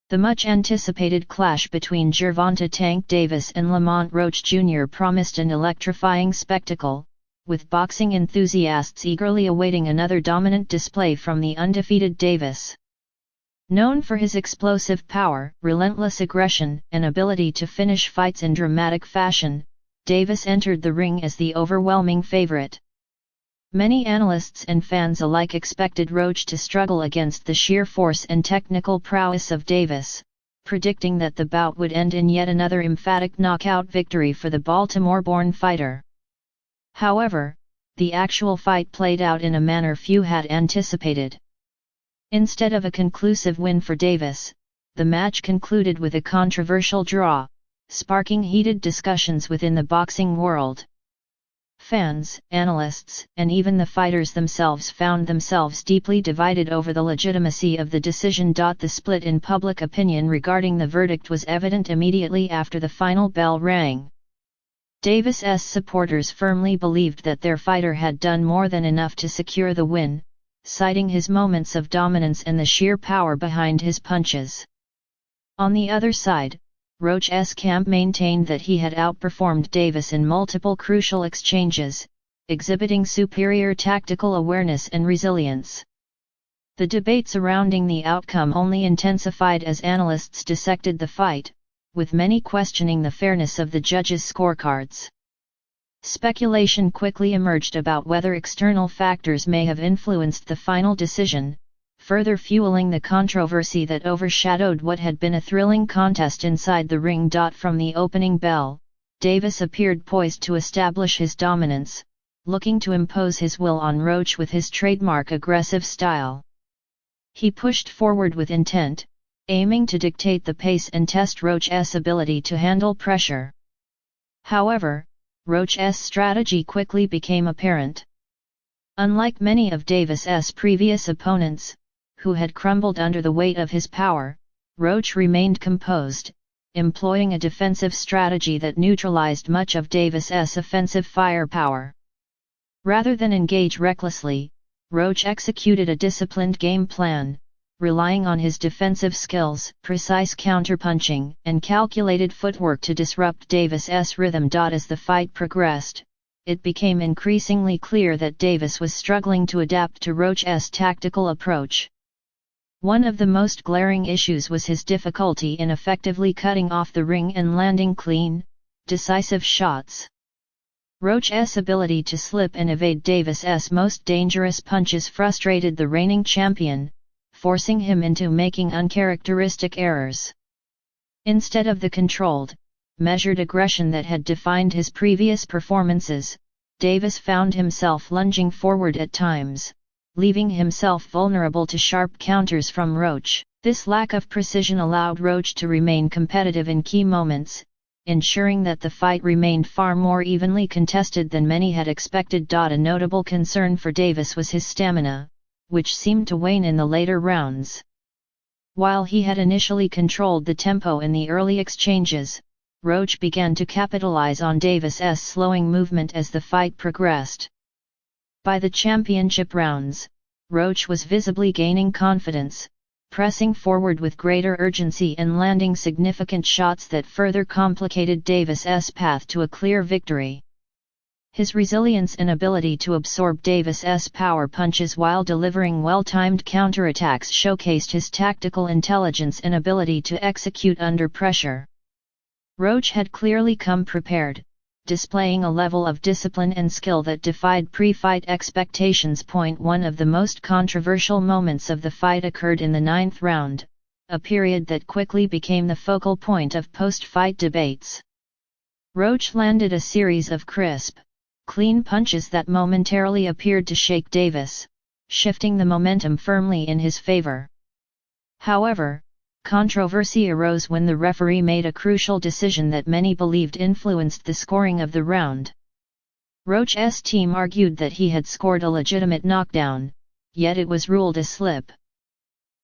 The much-anticipated clash between Gervonta Tank Davis and Lamont Roach Jr. promised an electrifying spectacle, with boxing enthusiasts eagerly awaiting another dominant display from the undefeated Davis. Known for his explosive power, relentless aggression, and ability to finish fights in dramatic fashion, Davis entered the ring as the overwhelming favorite. Many analysts and fans alike expected Roach to struggle against the sheer force and technical prowess of Davis, predicting that the bout would end in yet another emphatic knockout victory for the Baltimore-born fighter. However, the actual fight played out in a manner few had anticipated. Instead of a conclusive win for Davis, the match concluded with a controversial draw, sparking heated discussions within the boxing world. Fans, analysts, and even the fighters themselves found themselves deeply divided over the legitimacy of the decision. The split in public opinion regarding the verdict was evident immediately after the final bell rang. Davis's supporters firmly believed that their fighter had done more than enough to secure the win, citing his moments of dominance and the sheer power behind his punches. On the other side, Roach's camp maintained that he had outperformed Davis in multiple crucial exchanges, exhibiting superior tactical awareness and resilience. The debate surrounding the outcome only intensified as analysts dissected the fight, with many questioning the fairness of the judges' scorecards. Speculation quickly emerged about whether external factors may have influenced the final decision, further fueling the controversy that overshadowed what had been a thrilling contest inside the ring. From the opening bell, Davis appeared poised to establish his dominance, looking to impose his will on Roach with his trademark aggressive style. He pushed forward with intent, aiming to dictate the pace and test Roach's ability to handle pressure. However, Roach's strategy quickly became apparent. Unlike many of Davis's previous opponents, who had crumbled under the weight of his power, Roach remained composed, employing a defensive strategy that neutralized much of Davis's offensive firepower. Rather than engage recklessly, Roach executed a disciplined game plan, relying on his defensive skills, precise counterpunching, and calculated footwork to disrupt Davis's rhythm. As the fight progressed, it became increasingly clear that Davis was struggling to adapt to Roach's tactical approach. One of the most glaring issues was his difficulty in effectively cutting off the ring and landing clean, decisive shots. Roach's ability to slip and evade Davis's most dangerous punches frustrated the reigning champion, forcing him into making uncharacteristic errors. Instead of the controlled, measured aggression that had defined his previous performances, Davis found himself lunging forward at times, leaving himself vulnerable to sharp counters from Roach. This lack of precision allowed Roach to remain competitive in key moments, ensuring that the fight remained far more evenly contested than many had expected. A notable concern for Davis was his stamina, which seemed to wane in the later rounds. While he had initially controlled the tempo in the early exchanges, Roach began to capitalize on Davis's slowing movement as the fight progressed. By the championship rounds, Roach was visibly gaining confidence, pressing forward with greater urgency and landing significant shots that further complicated Davis's path to a clear victory. His resilience and ability to absorb Davis's power punches while delivering well-timed counterattacks showcased his tactical intelligence and ability to execute under pressure. Roach had clearly come prepared, displaying a level of discipline and skill that defied pre-fight expectations. One of the most controversial moments of the fight occurred in the 9th round, a period that quickly became the focal point of post-fight debates. Roach landed a series of crisp, clean punches that momentarily appeared to shake Davis, shifting the momentum firmly in his favor. However, controversy arose when the referee made a crucial decision that many believed influenced the scoring of the round. Roach's team argued that he had scored a legitimate knockdown, yet it was ruled a slip.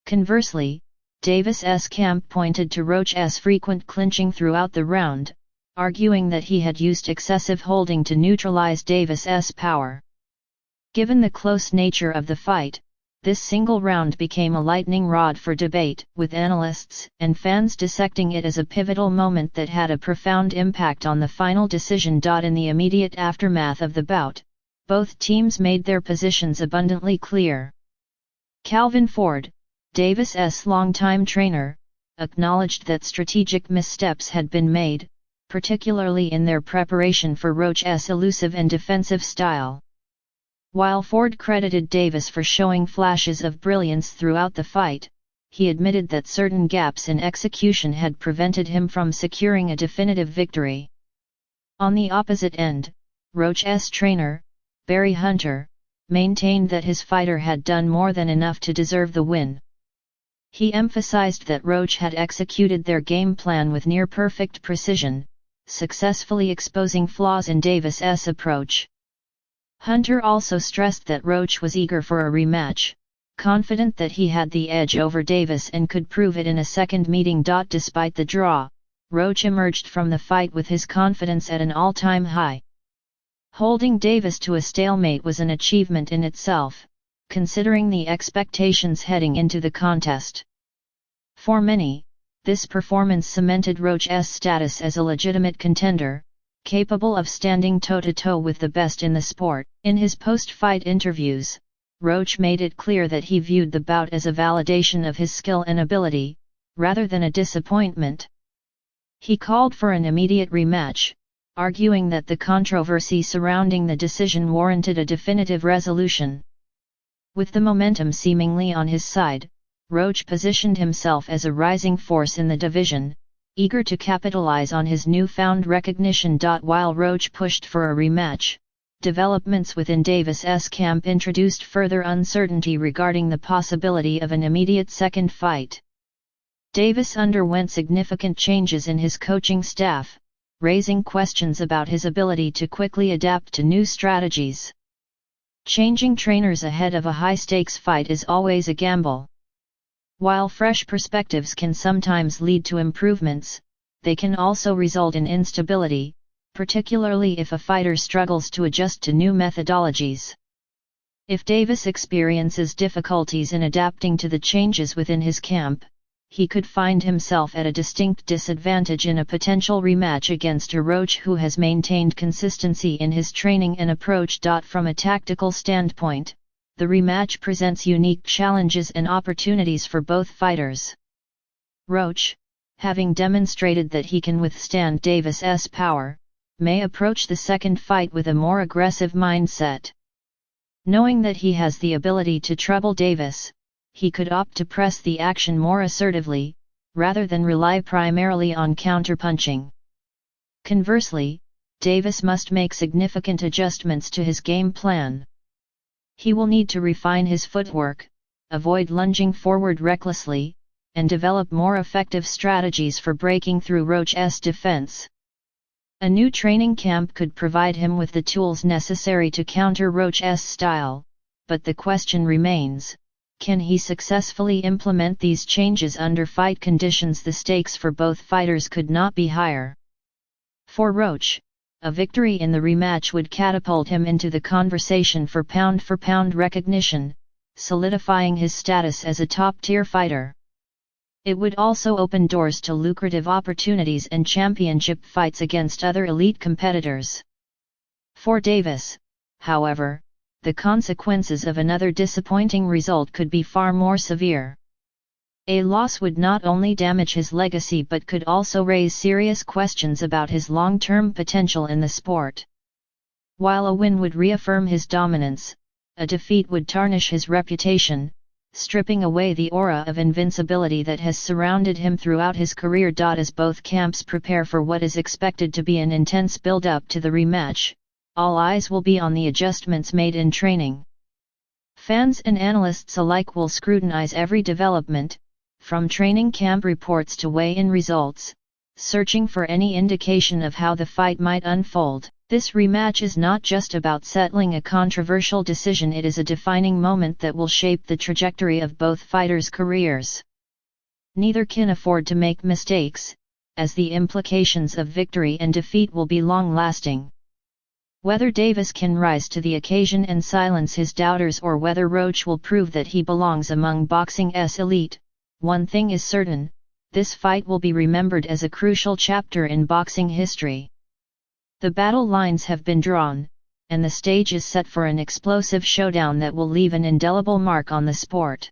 Conversely, Davis's camp pointed to Roach's frequent clinching throughout the round, arguing that he had used excessive holding to neutralize Davis's power. Given the close nature of the fight, This single round became a lightning rod for debate, with analysts and fans dissecting it as a pivotal moment that had a profound impact on the final decision. In the immediate aftermath of the bout, both teams made their positions abundantly clear. Calvin Ford, Davis's longtime trainer, acknowledged that strategic missteps had been made, particularly in their preparation for Roach's elusive and defensive style. While Ford credited Davis for showing flashes of brilliance throughout the fight, he admitted that certain gaps in execution had prevented him from securing a definitive victory. On the opposite end, Roach's trainer, Barry Hunter, maintained that his fighter had done more than enough to deserve the win. He emphasized that Roach had executed their game plan with near-perfect precision, successfully exposing flaws in Davis's approach. Hunter also stressed that Roach was eager for a rematch, confident that he had the edge over Davis and could prove it in a second meeting. Despite the draw, Roach emerged from the fight with his confidence at an all-time high. Holding Davis to a stalemate was an achievement in itself, considering the expectations heading into the contest. For many, this performance cemented Roach's status as a legitimate contender, capable of standing toe-to-toe with the best in the sport. In his post-fight interviews, Roach made it clear that he viewed the bout as a validation of his skill and ability, rather than a disappointment. He called for an immediate rematch, arguing that the controversy surrounding the decision warranted a definitive resolution. With the momentum seemingly on his side, Roach positioned himself as a rising force in the division, eager to capitalize on his newfound recognition. While Roach pushed for a rematch, developments within Davis's camp introduced further uncertainty regarding the possibility of an immediate second fight. Davis underwent significant changes in his coaching staff, raising questions about his ability to quickly adapt to new strategies. Changing trainers ahead of a high-stakes fight is always a gamble. While fresh perspectives can sometimes lead to improvements, they can also result in instability, particularly if a fighter struggles to adjust to new methodologies. If Davis experiences difficulties in adapting to the changes within his camp, he could find himself at a distinct disadvantage in a potential rematch against a Roach who has maintained consistency in his training and approach. From a tactical standpoint, the rematch presents unique challenges and opportunities for both fighters. Roach, having demonstrated that he can withstand Davis's power, may approach the second fight with a more aggressive mindset. Knowing that he has the ability to trouble Davis, he could opt to press the action more assertively, rather than rely primarily on counterpunching. Conversely, Davis must make significant adjustments to his game plan. He will need to refine his footwork, avoid lunging forward recklessly, and develop more effective strategies for breaking through Roach's defense. A new training camp could provide him with the tools necessary to counter Roach's style, but the question remains: can he successfully implement these changes under fight conditions? The stakes for both fighters could not be higher. For Roach, a victory in the rematch would catapult him into the conversation for pound recognition, solidifying his status as a top-tier fighter. It would also open doors to lucrative opportunities and championship fights against other elite competitors. For Davis, however, the consequences of another disappointing result could be far more severe. A loss would not only damage his legacy but could also raise serious questions about his long-term potential in the sport. While a win would reaffirm his dominance, a defeat would tarnish his reputation, stripping away the aura of invincibility that has surrounded him throughout his career. As both camps prepare for what is expected to be an intense build-up to the rematch, all eyes will be on the adjustments made in training. Fans and analysts alike will scrutinize every development, from training camp reports to weigh-in results, searching for any indication of how the fight might unfold. This rematch is not just about settling a controversial decision, it is a defining moment that will shape the trajectory of both fighters' careers. Neither can afford to make mistakes, as the implications of victory and defeat will be long-lasting. Whether Davis can rise to the occasion and silence his doubters or whether Roach will prove that he belongs among boxing's elite, one thing is certain, this fight will be remembered as a crucial chapter in boxing history. The battle lines have been drawn, and the stage is set for an explosive showdown that will leave an indelible mark on the sport.